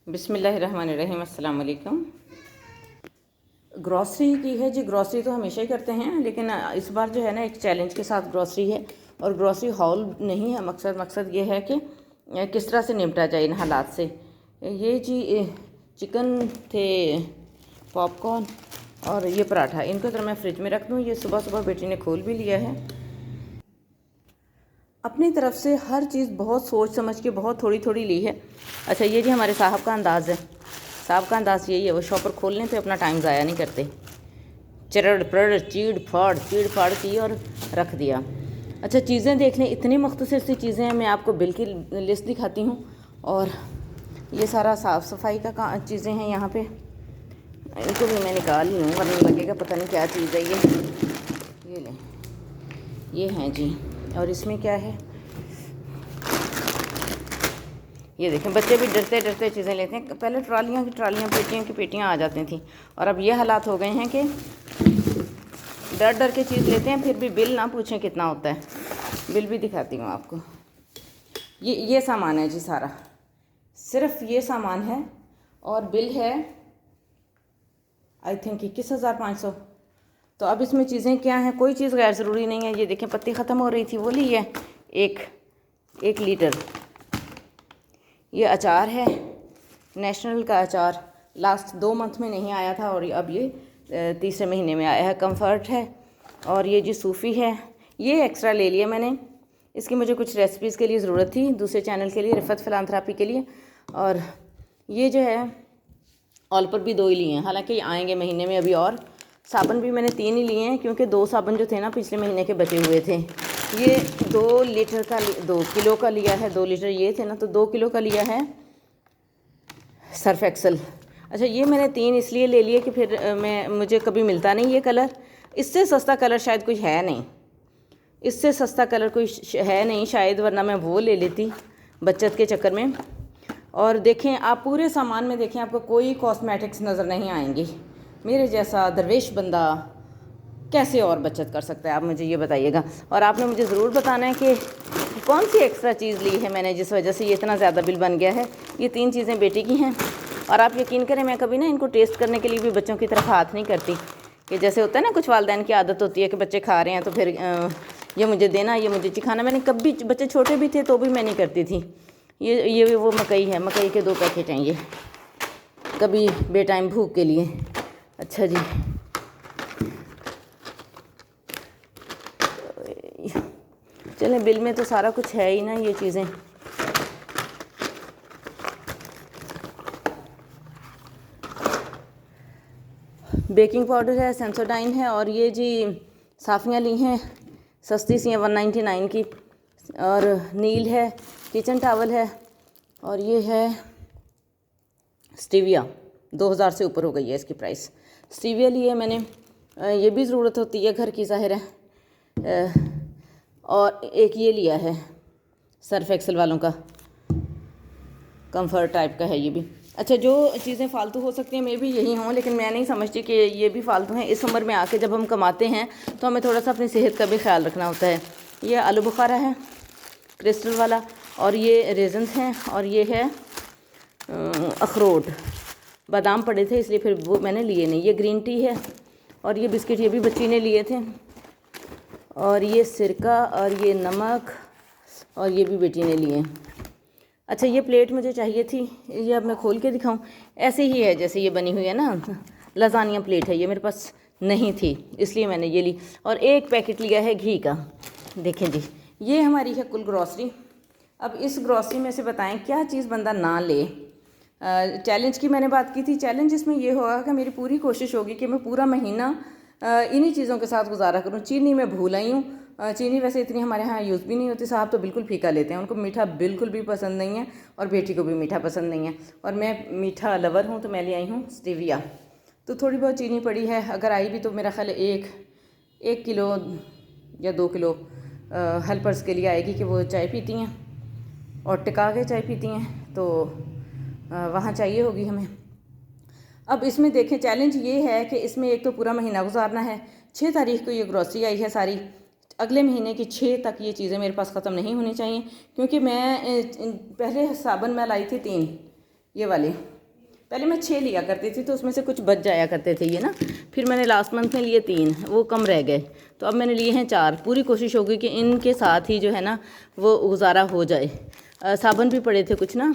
बिस्मिल्लाहिर्रहमानिर्रहीम, अस्सलाम वालेकुम। ग्रॉसरी की है जी। ग्रॉसरी तो हमेशा ही करते हैं, लेकिन इस बार जो है ना एक चैलेंज के साथ ग्रॉसरी है। और ग्रॉसरी हॉल नहीं है, मकसद ये है कि किस तरह से निपटा जाए इन हालात से। ये जी चिकन थे, पॉपकॉर्न और ये पराठा, इनको तो मैं फ्रिज में रख दूँ। ये सुबह सुबह बेटी ने खोल भी लिया है। अपनी तरफ से हर चीज़ बहुत सोच समझ के बहुत थोड़ी थोड़ी ली है। अच्छा, ये जी हमारे साहब का अंदाज़ है। साहब का अंदाज़ यही है, वो शॉपर खोलने पे अपना टाइम ज़ाया नहीं करते। चरड़ प्रड़ चीड़ फाड़ की और रख दिया। अच्छा, चीज़ें देख लें, इतनी मुख्तसर सी चीज़ें हैं। मैं आपको बिल की लिस्ट दिखाती हूँ। और ये सारा साफ़ सफाई का चीज़ें हैं यहाँ पे। इनको भी मैं निकाल ही हूँ, वरना लगेगा पता नहीं क्या चीज़ है ये लें, ये हैं जी। और इसमें क्या है, ये देखें, बच्चे भी डरते डरते चीज़ें लेते हैं। पहले ट्रालियाँ की ट्रालियाँ, पेटियों की पेटियाँ आ जाती थी, और अब ये हालात हो गए हैं कि डर डर के चीज़ लेते हैं, फिर भी बिल ना पूछें कितना होता है। बिल भी दिखाती हूँ आपको। ये सामान है जी, सारा सिर्फ ये सामान है, और बिल है आई थिंक 21,500। तो अब इसमें चीज़ें क्या हैं, कोई चीज़ गैर ज़रूरी नहीं है। ये देखें, पत्ती ख़त्म हो रही थी, वो ली है एक लीटर। ये अचार है, नेशनल का अचार, लास्ट 2 मंथ में नहीं आया था और अब ये तीसरे महीने में आया है। कंफर्ट है, और ये जी सूफ़ी है, ये एक्स्ट्रा ले लिया मैंने। इसकी मुझे कुछ रेसिपीज़ के लिए ज़रूरत थी, दूसरे चैनल के लिए, रिफ़त फ़िलांथ्रापी के लिए। और ये जो है ऑल पर भी 2 ही लिए हैं, हालांकि आएंगे महीने में अभी। और साबुन भी मैंने 3 ही लिए हैं, क्योंकि 2 साबुन जो थे ना पिछले महीने के बचे हुए थे। ये 2 लीटर का 2 किलो का लिया है। 2 लीटर ये थे ना, तो 2 किलो का लिया है सर्फ एक्सल। अच्छा, ये मैंने 3 इसलिए ले लिए कि फिर मुझे कभी मिलता नहीं ये कलर। इससे सस्ता कलर शायद कोई है नहीं, इससे सस्ता कलर कोई है नहीं शायद, वरना मैं वो ले लेती बचत के चक्कर में। और देखें आप पूरे सामान में, देखें आपको कोई कॉस्मेटिक्स नज़र नहीं आएंगी। मेरे जैसा दरवेश बंदा कैसे और बचत कर सकता है, आप मुझे ये बताइएगा। और आपने मुझे ज़रूर बताना है कि कौन सी एक्स्ट्रा चीज़ ली है मैंने, जिस वजह से ये इतना ज़्यादा बिल बन गया है। ये 3 चीज़ें बेटी की हैं, और आप यकीन करें, मैं कभी ना इनको टेस्ट करने के लिए भी बच्चों की तरफ हाथ नहीं करती। कि जैसे होता है ना, कुछ वालिदैन की आदत होती है कि बच्चे खा रहे हैं तो फिर ये मुझे देना, ये मुझे चिखाना। मैंने कभी, बच्चे छोटे भी थे तो भी मैं नहीं करती थी। ये वो मकई है, मकई के 2 पैकेट हैं ये, कभी बेटाइम भूख के लिए। अच्छा जी, चलें, बिल में तो सारा कुछ है ही ना ये चीज़ें। बेकिंग पाउडर है, सेंसोडाइन है, और ये जी साफ़ियाँ ली हैं, सस्ती सी हैं 199 की। और नील है, किचन टावल है, और ये है स्टीविया। 2000 से ऊपर हो गई है इसकी प्राइस। स्टीविया ली है मैंने, ये भी ज़रूरत होती है घर की, ज़ाहिर है। और एक ये लिया है सर्फ एक्सल वालों का, कंफर्ट टाइप का है ये भी। अच्छा, जो चीज़ें फ़ालतू हो सकती हैं, मैं भी यही हूँ, लेकिन मैं नहीं समझती कि ये भी फ़ालतू हैं। इस उम्र में आके जब हम कमाते हैं तो हमें थोड़ा सा अपनी सेहत का भी ख्याल रखना होता है। ये आलू बुखारा है क्रिस्टल वाला, और ये रेजन्स हैं, और ये है अखरोट। बादाम पड़े थे इसलिए फिर वो मैंने लिए नहीं। ये ग्रीन टी है, और ये बिस्किट, ये भी बच्ची ने लिए थे। और ये सिरका, और ये नमक, और ये भी बेटी ने लिए। अच्छा, ये प्लेट मुझे चाहिए थी, ये अब मैं खोल के दिखाऊं। ऐसे ही है जैसे ये बनी हुई है ना, लजानिया प्लेट है। ये मेरे पास नहीं थी इसलिए मैंने ये ली। और एक पैकेट लिया है घी का। देखें जी, ये हमारी है कुल ग्रॉसरी। अब इस ग्रॉसरी में से बताएं क्या चीज़ बंदा ना ले। चैलेंज की मैंने बात की थी। चैलेंज इसमें ये होगा कि मेरी पूरी कोशिश होगी कि मैं पूरा महीना इन्हीं चीज़ों के साथ गुजारा करूँ। चीनी मैं भूल आई हूँ। चीनी वैसे इतनी हमारे यहाँ यूज़ भी नहीं होती। साहब तो बिल्कुल फीका लेते हैं, उनको मीठा बिल्कुल भी पसंद नहीं है, और बेटी को भी मीठा पसंद नहीं है। और मैं मीठा लवर हूँ, तो मैं ले आई हूँ स्टीविया। तो थोड़ी बहुत चीनी पड़ी है, अगर आई भी तो मेरा ख्याल 1 किलो या 2 किलो हेल्पर्स के लिए आएगी, कि वो चाय पीती हैं और टिका के चाय पीती हैं, तो वहाँ चाहिए होगी हमें। अब इसमें देखें, चैलेंज ये है कि इसमें एक तो पूरा महीना गुजारना है। 6 तारीख को ये ग्रॉसरी आई है सारी, अगले महीने की 6 तक ये चीज़ें मेरे पास ख़त्म नहीं होनी चाहिए। क्योंकि मैं पहले साबुन मैं लाई थी 3 ये वाले, पहले मैं 6 लिया करती थी तो उसमें से कुछ बच जाया करते थे ये ना, फिर मैंने लास्ट मंथ में लिए 3, वो कम रह गए, तो अब मैंने लिए हैं 4। पूरी कोशिश होगी कि इनके साथ ही जो है ना वो गुजारा हो जाए। साबुन भी पड़े थे कुछ ना,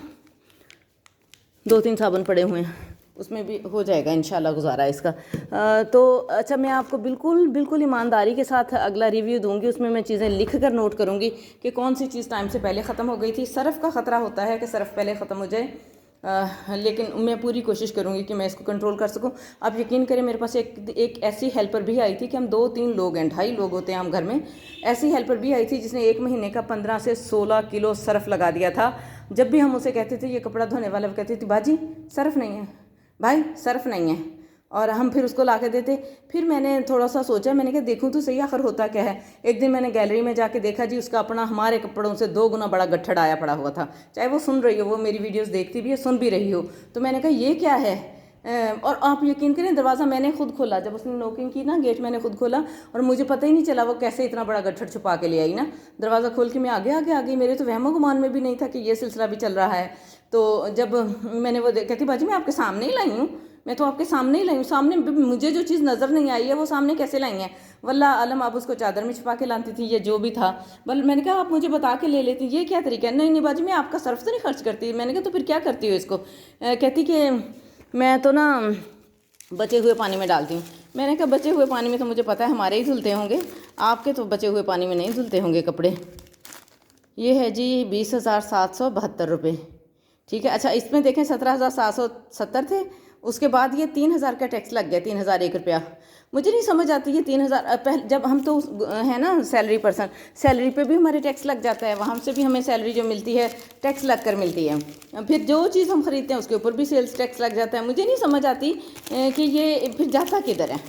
2-3 साबुन पड़े हुए हैं, उसमें भी हो जाएगा इंशाल्लाह गुजारा इसका। तो अच्छा, मैं आपको बिल्कुल ईमानदारी के साथ अगला रिव्यू दूंगी, उसमें मैं चीज़ें लिख कर नोट करूंगी कि कौन सी चीज़ टाइम से पहले ख़त्म हो गई थी। सर्फ़ का ख़तरा होता है कि सर्फ़ पहले ख़त्म हो जाए, लेकिन मैं पूरी कोशिश करूंगी कि मैं इसको कंट्रोल कर सकूं। आप यकीन करें, मेरे पास एक ऐसी हेल्पर भी आई थी कि हम 2-3 लोग हैं, 2.5 लोग होते हैं हम घर में। ऐसी हेल्पर भी आई थी जिसने 1 महीने का 15 से 16 किलो सर्फ़ लगा दिया था। जब भी हम उसे कहते थे ये कपड़ा धोने वाला, वो कहती थी बाजी सर्फ़ नहीं है, भाई सर्फ़ नहीं है, और हम फिर उसको ला के देते। फिर मैंने थोड़ा सा सोचा, मैंने कहा देखूं तो सही आखिर होता क्या है। एक दिन मैंने गैलरी में जाके देखा जी, उसका अपना हमारे कपड़ों से 2 गुना बड़ा गट्ठड़ आया पड़ा हुआ था। चाहे वो सुन रही हो, वो मेरी वीडियोस देखती भी है, सुन भी रही हो, तो मैंने कहा ये क्या है। और आप यकीन करें, दरवाज़ा मैंने खुद खोला, जब उसने नॉकिंग की ना, गेट मैंने खुद खोला, और मुझे पता ही नहीं चला वो कैसे इतना बड़ा गट्ठड़ छुपा के ले आई ना। दरवाज़ा खोल के मैं आगे आगे आ गई, मेरे तो वहमो गुमान में भी नहीं था कि ये सिलसिला भी चल रहा है। तो जब मैंने वो कहती बाजी मैं आपके सामने ही लाई हूँ, मैं तो आपके सामने ही लाई हूँ, सामने मुझे जो चीज़ नज़र नहीं आई है वो सामने कैसे लाई है। वल्लाह आलम, आप उसको चादर में छुपा के लाती थी, ये जो भी था। बल मैंने कहा आप मुझे बता के ले लेती, ये क्या तरीका है। नहीं बाजी मैं आपका सर्फ तो नहीं खर्च करती। मैंने कहा तो फिर क्या करती हो इसको। कहती कि मैं तो ना बचे हुए पानी में डालती हूँ। मैंने कहा बचे हुए पानी में तो मुझे पता है हमारे ही धुलते होंगे, आपके तो बचे हुए पानी में नहीं धुलते होंगे कपड़े। ये है जी 20,772 रुपये, ठीक है। अच्छा, इसमें देखें 17,770 थे, उसके बाद ये 3,000 का टैक्स लग गया, 3,001 रुपया। मुझे नहीं समझ आती ये 3,000, पहले जब हम तो है ना सैलरी पर्सन, सैलरी पे भी हमारे टैक्स लग जाता है, वहाँ से भी हमें सैलरी जो मिलती है टैक्स लग कर मिलती है। फिर जो चीज़ हम ख़रीदते हैं उसके ऊपर भी सेल्स टैक्स लग जाता है। मुझे नहीं समझ आती कि ये फिर जाता किधर है।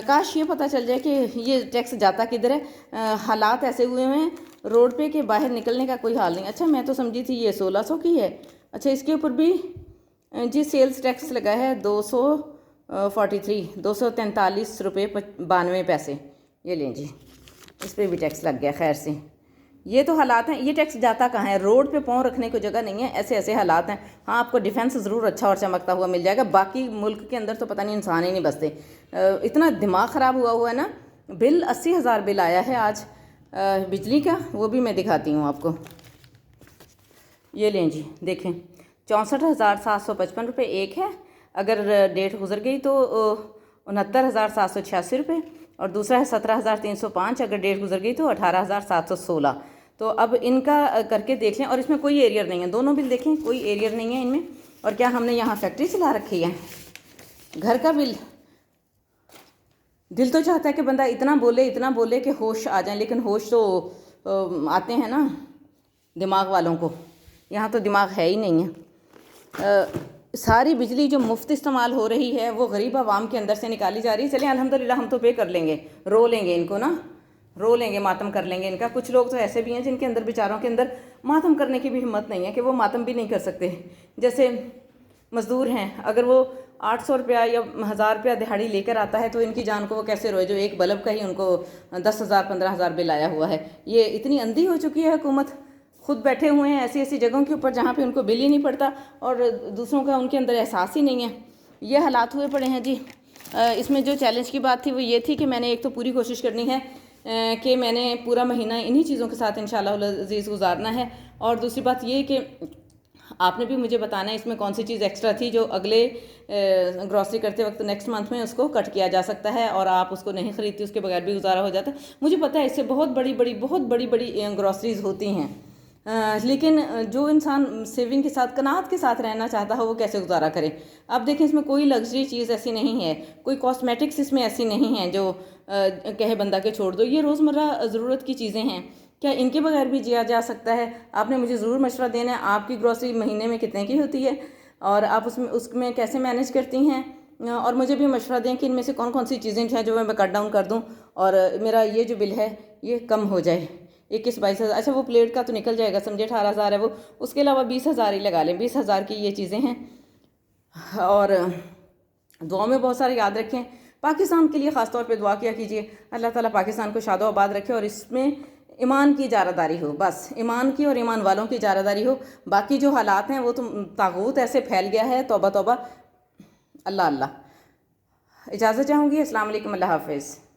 काश ये पता चल जाए कि ये टैक्स जाता किधर है। हालात ऐसे हुए हैं रोड पे कि बाहर निकलने का कोई हाल नहीं। अच्छा, मैं तो समझी थी ये 1600 की है। अच्छा, इसके ऊपर भी जी सेल्स टैक्स लगा है 243 रुपये 92 पैसे। ये लें जी, इस पर भी टैक्स लग गया। खैर से ये तो हालात हैं, ये टैक्स जाता कहाँ है। रोड पे पाँव रखने को जगह नहीं है, ऐसे ऐसे हालात हैं। हाँ, आपको डिफेंस ज़रूर अच्छा और चमकता हुआ मिल जाएगा, बाकी मुल्क के अंदर तो पता नहीं इंसान ही नहीं बसते। इतना दिमाग ख़राब हुआ है ना। बिल 80,000 बिल आया है आज बिजली का, वो भी मैं दिखाती हूँ आपको। ये लें जी, देखें 64,755 रुपये एक है, अगर डेट गुजर गई तो 69,786 रुपये, और दूसरा है 17,305, अगर डेट गुजर गई तो 18,716। तो अब इनका करके देख लें, और इसमें कोई एरियर नहीं है, दोनों बिल देखें कोई एरियर नहीं है इनमें। और क्या हमने यहाँ फैक्ट्री चला रखी है। घर का बिल, दिल तो चाहता है कि बंदा इतना बोले कि होश आ जाए, लेकिन होश तो आते हैं ना दिमाग वालों को, यहाँ तो दिमाग है ही नहीं है। सारी बिजली जो मुफ्त इस्तेमाल हो रही है वो गरीब आवाम के अंदर से निकाली जा रही है। चलें अल्हम्दुलिल्लाह, हम तो पे कर लेंगे, रो लेंगे इनको ना, रो लेंगे, मातम कर लेंगे इनका। कुछ लोग तो ऐसे भी हैं जिनके अंदर, बेचारों के अंदर मातम करने की भी हिम्मत नहीं है कि वो मातम भी नहीं कर सकते। जैसे मज़दूर हैं, अगर वो 800 रुपया या 1,000 रुपया दिहाड़ी लेकर आता है तो इनकी जान को वो कैसे रोए, जो एक बल्ब का ही उनको 10,000 15,000 बिल आया हुआ है। ये इतनी अंधी हो चुकी है हुकूमत, खुद बैठे हुए हैं ऐसी ऐसी जगहों के ऊपर जहाँ पे उनको बिल ही नहीं पड़ता और दूसरों का उनके अंदर एहसास ही नहीं है। ये हालात हुए पड़े हैं जी। इसमें जो चैलेंज की बात थी वो ये थी कि मैंने एक तो पूरी कोशिश करनी है कि मैंने पूरा महीना इन्हीं चीज़ों के साथ इंशाल्लाह अज़ीज़ गुजारना है, और दूसरी बात ये कि आपने भी मुझे बताना है इसमें कौन सी चीज़ एक्स्ट्रा थी जो अगले ग्रॉसरी करते वक्त नेक्स्ट मंथ में उसको कट किया जा सकता है, और आप उसको नहीं ख़रीदती उसके बगैर भी गुजारा हो जाता है। मुझे पता है इससे बहुत बड़ी बड़ी ग्रॉसरीज होती हैं, लेकिन जो इंसान सेविंग के साथ, कनात के साथ रहना चाहता है वो कैसे गुजारा करे। अब देखें, इसमें कोई लग्जरी चीज़ ऐसी नहीं है, कोई कॉस्मेटिक्स इसमें ऐसी नहीं है जो कहे बंदा के छोड़ दो। ये रोज़मर्रा ज़रूरत की चीज़ें हैं, क्या इनके बगैर भी जिया जा सकता है। आपने मुझे ज़रूर मशवरा देना है, आपकी ग्रॉसरी महीने में कितने की होती है और आप उसमें कैसे मैनेज करती हैं, और मुझे भी मशवरा दें कि इनमें से कौन कौन सी चीज़ें हैं जो मैं कट डाउन कर दूं और मेरा ये जो बिल है ये कम हो जाए। 21-22 अच्छा, वो प्लेट का तो निकल जाएगा, समझे 18,000 है वो, उसके अलावा 20,000 ही लगा लें, 20,000 की ये चीज़ें हैं। और दुआ में बहुत सारे याद रखें, पाकिस्तान के लिए ख़ास तौर पे दुआ किया कीजिए, अल्लाह ताला पाकिस्तान को शादो आबाद रखे और इसमें ईमान की इजारादारी हो, बस ईमान की और ईमान वालों की इजारादारी हो। बाकी जो हालात हैं वो तो तागूत ऐसे फैल गया है, तौबा तौबा, अल्लाह अल्लाह। इजाज़त चाहूँगी। अस्सलाम वालेकुम, अल्लाह हाफ़िज़।